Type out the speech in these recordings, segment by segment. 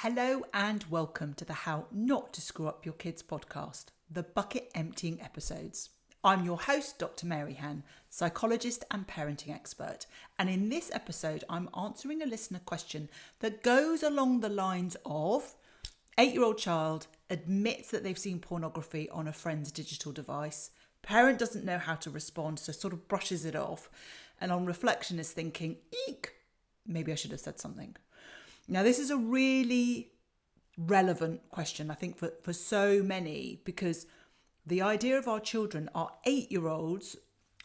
Hello and welcome to the How Not to Screw Up Your Kids podcast, the bucket emptying episodes. I'm your host, Dr Maryhan, psychologist and parenting expert. And in this episode, I'm answering a listener question that goes along the lines of 8-year-old child admits that they've seen pornography on a friend's digital device. Parent doesn't know how to respond, so sort of brushes it off. And on reflection is thinking, eek, maybe I should have said something. Now, this is a really relevant question, I think, for so many, because the idea of our children, our 8-year-olds,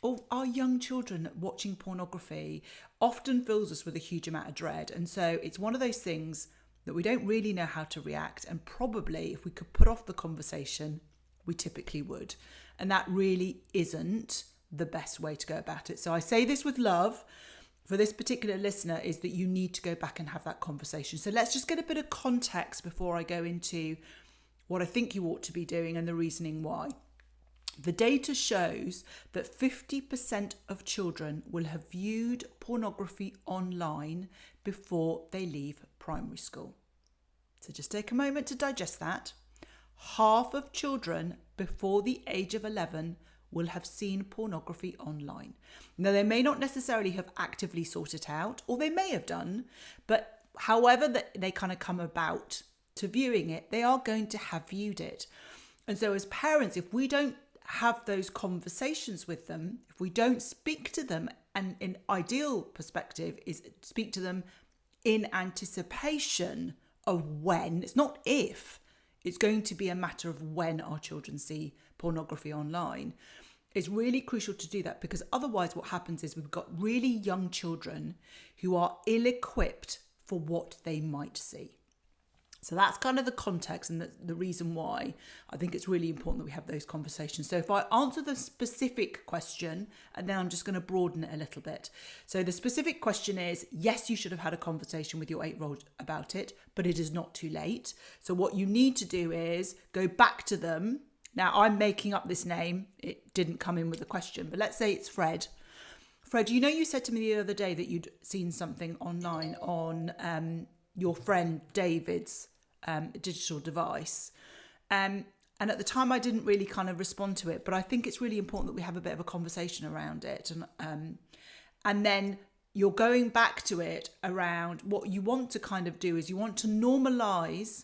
or our young children watching pornography often fills us with a huge amount of dread. And so it's one of those things that we don't really know how to react. And probably if we could put off the conversation, we typically would. And that really isn't the best way to go about it. So I say this with love. For this particular listener, is that you need to go back and have that conversation. So let's just get a bit of context before I go into what I think you ought to be doing and the reasoning why. The data shows that 50% of children will have viewed pornography online before they leave primary school. So just take a moment to digest that. Half of children before the age of 11 will have seen pornography online. Now, they may not necessarily have actively sought it out, or they may have done, but however that they kind of come about to viewing it, they are going to have viewed it. And so as parents, if we don't have those conversations with them, if we don't speak to them, and in ideal perspective is speak to them in anticipation of when, it's not if, it's going to be a matter of when our children see pornography online. It's really crucial to do that, because otherwise what happens is we've got really young children who are ill-equipped for what they might see. So that's kind of the context and the reason why I think it's really important that we have those conversations. So if I answer the specific question, and then I'm just going to broaden it a little bit. So the specific question is, yes, you should have had a conversation with your 8-year-old about it, but it is not too late. So what you need to do is go back to them. Now, I'm making up this name. It didn't come in with the question, but let's say it's Fred. Fred, you said to me the other day that you'd seen something online on your friend David's digital device. And at the time, I didn't really kind of respond to it, but I think it's really important that we have a bit of a conversation around it. And then you're going back to it around what you want to kind of do is you want to normalize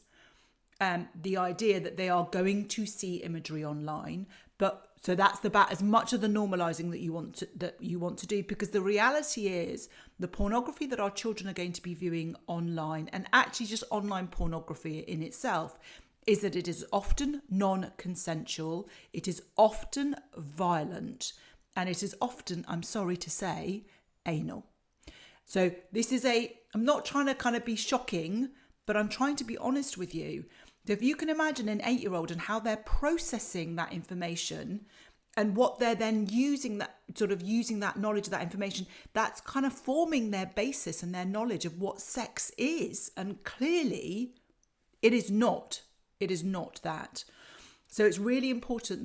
the idea that they are going to see imagery online, but so that's about as much of the normalizing that you want to do, because the reality is the pornography that our children are going to be viewing online, and actually just online pornography in itself, is that it is often non-consensual, it is often violent, and it is often, I'm sorry to say, anal. So this is I'm not trying to kind of be shocking, but I'm trying to be honest with you. So if you can imagine an 8-year-old and how they're processing that information and what they're then using that knowledge of that information, that's kind of forming their basis and their knowledge of what sex is. And clearly it is not that. So it's really important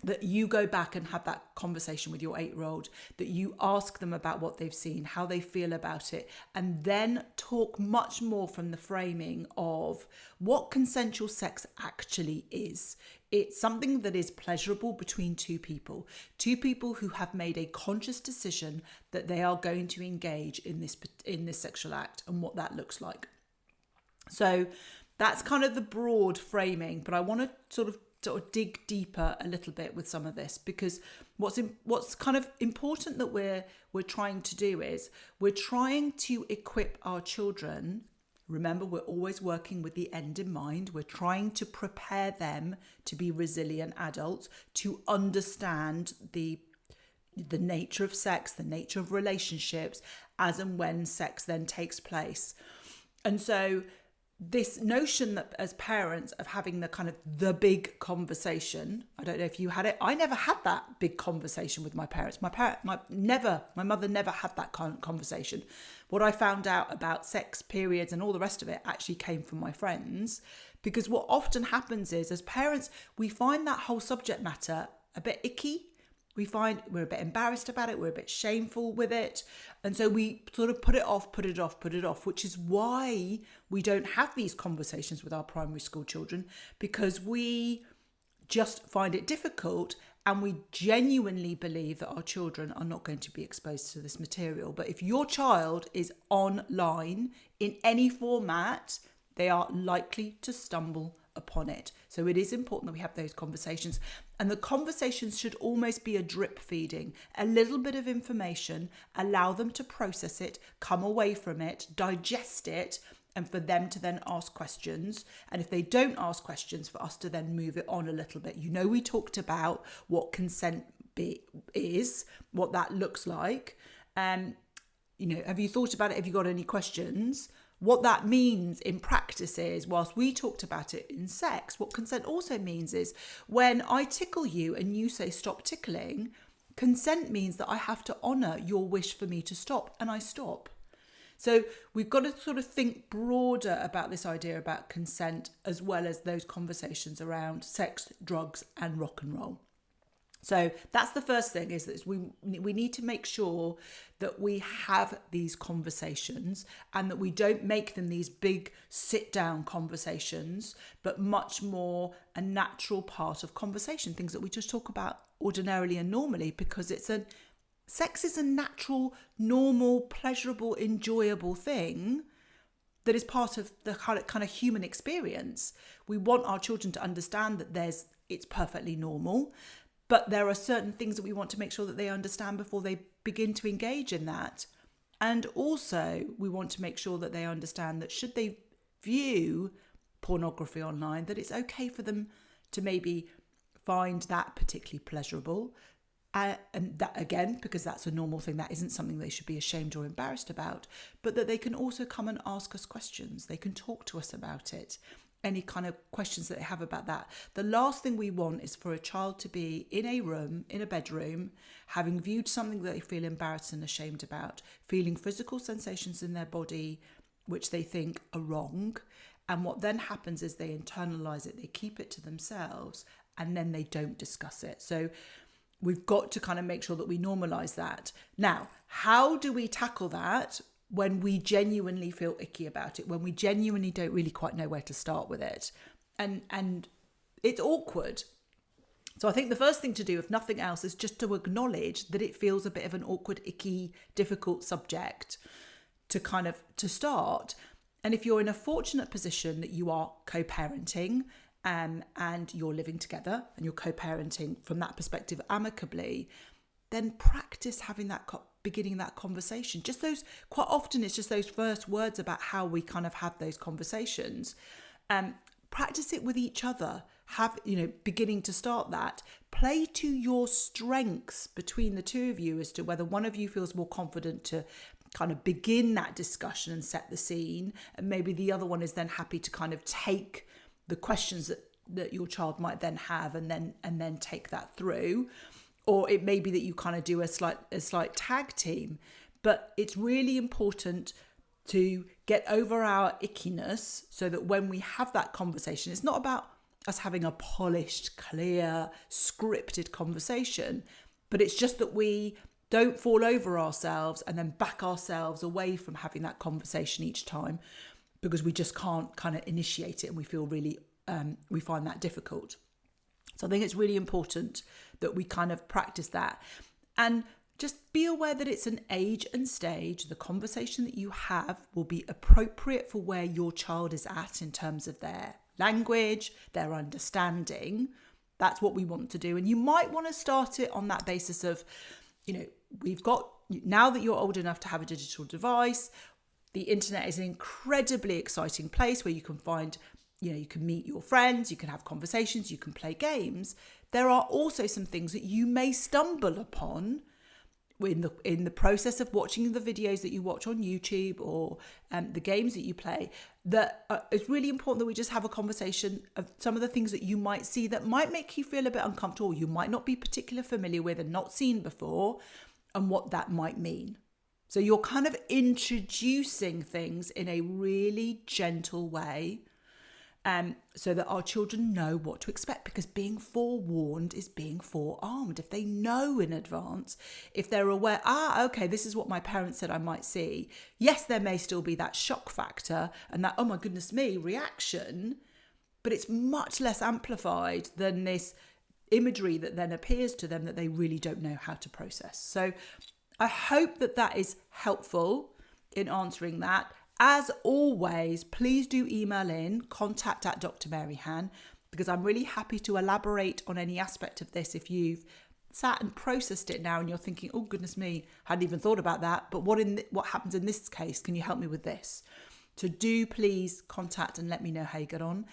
that you go back and have that conversation with your 8-year-old, that you ask them about what they've seen, how they feel about it, and then talk much more from the framing of what consensual sex actually is. It's something that is pleasurable between two people who have made a conscious decision that they are going to engage in this sexual act, and what that looks like. So that's kind of the broad framing, but I want to sort of dig deeper a little bit with some of this, because what's kind of important that we're trying to do is we're trying to equip our children. Remember, we're always working with the end in mind. We're trying to prepare them to be resilient adults, to understand the nature of sex, the nature of relationships, as and when sex then takes place. And so this notion that as parents of having the big conversation, I don't know if you had it. I never had that big conversation with my parents. My mother never had that kind of conversation. What I found out about sex, periods, and all the rest of it actually came from my friends, because what often happens is as parents, we find that whole subject matter a bit icky. we find we're a bit embarrassed about it, we're a bit shameful with it. And so we sort of put it off, which is why we don't have these conversations with our primary school children, because we just find it difficult, and we genuinely believe that our children are not going to be exposed to this material. But if your child is online in any format, they are likely to stumble upon it. So it is important that we have those conversations, and the conversations should almost be a drip feeding, a little bit of information, allow them to process it, come away from it, digest it, and for them to then ask questions. And if they don't ask questions, for us to then move it on a little bit. We talked about what consent is, what that looks like. Have you thought about it? Have you got any questions? What that means in practice is, whilst we talked about it in sex, what consent also means is when I tickle you and you say stop tickling, consent means that I have to honour your wish for me to stop, and I stop. So we've got to sort of think broader about this idea about consent, as well as those conversations around sex, drugs and rock and roll. So that's the first thing, is that we need to make sure that we have these conversations, and that we don't make them these big sit down conversations, but much more a natural part of conversation, things that we just talk about ordinarily and normally, because sex is a natural, normal, pleasurable, enjoyable thing that is part of the kind of human experience. We want our children to understand that it's perfectly normal, but there are certain things that we want to make sure that they understand before they begin to engage in that. And also we want to make sure that they understand that should they view pornography online, that it's okay for them to maybe find that particularly pleasurable. And that, again, because that's a normal thing, that isn't something they should be ashamed or embarrassed about, but that they can also come and ask us questions. They can talk to us about it, any kind of questions that they have about that. The last thing we want is for a child to be in a room, in a bedroom, having viewed something that they feel embarrassed and ashamed about, feeling physical sensations in their body which they think are wrong. And what then happens is they internalize it, they keep it to themselves, and then they don't discuss it. So we've got to kind of make sure that we normalize that. Now, how do we tackle that when we genuinely feel icky about it, when we genuinely don't really quite know where to start with it? And it's awkward. So I think the first thing to do, if nothing else, is just to acknowledge that it feels a bit of an awkward, icky, difficult subject to start. And if you're in a fortunate position that you are co-parenting, and you're living together and you're co-parenting from that perspective amicably, then practice having beginning that conversation. Quite often it's just those first words about how we kind of have those conversations. Practice it with each other. Beginning to start that. Play to your strengths between the two of you as to whether one of you feels more confident to kind of begin that discussion and set the scene, and maybe the other one is then happy to kind of take the questions that your child might then have and then take that through. Or it may be that you kind of do a slight tag team. But it's really important to get over our ickiness, so that when we have that conversation, it's not about us having a polished, clear, scripted conversation, but it's just that we don't fall over ourselves and then back ourselves away from having that conversation each time, because we just can't kind of initiate it, and we feel really, we find that difficult. So I think it's really important that we kind of practice that, and just be aware that it's an age and stage. The conversation that you have will be appropriate for where your child is at in terms of their language, their understanding. That's what we want to do. And you might want to start it on that basis of, now that you're old enough to have a digital device, the internet is an incredibly exciting place where you can find, you can meet your friends, you can have conversations, you can play games. There are also some things that you may stumble upon in the process of watching the videos that you watch on YouTube, or the games that you play, that it's really important that we just have a conversation of some of the things that you might see that might make you feel a bit uncomfortable, you might not be particularly familiar with and not seen before, and what that might mean. So you're kind of introducing things in a really gentle way. so that our children know what to expect, because being forewarned is being forearmed. If they know in advance, if they're aware, okay, this is what my parents said I might see. Yes, there may still be that shock factor and that, oh my goodness me, reaction, but it's much less amplified than this imagery that then appears to them that they really don't know how to process. So I hope that is helpful in answering that. As always, please do email in contact@Dr Maryhan, because I'm really happy to elaborate on any aspect of this. If you've sat and processed it now and you're thinking, oh goodness me, I hadn't even thought about that, but what happens in this case? Can you help me with this? So do please contact and let me know how you get on.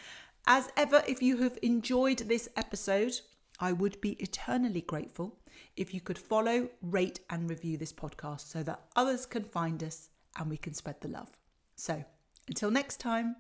As ever, if you have enjoyed this episode, I would be eternally grateful if you could follow, rate and review this podcast so that others can find us and we can spread the love. So until next time.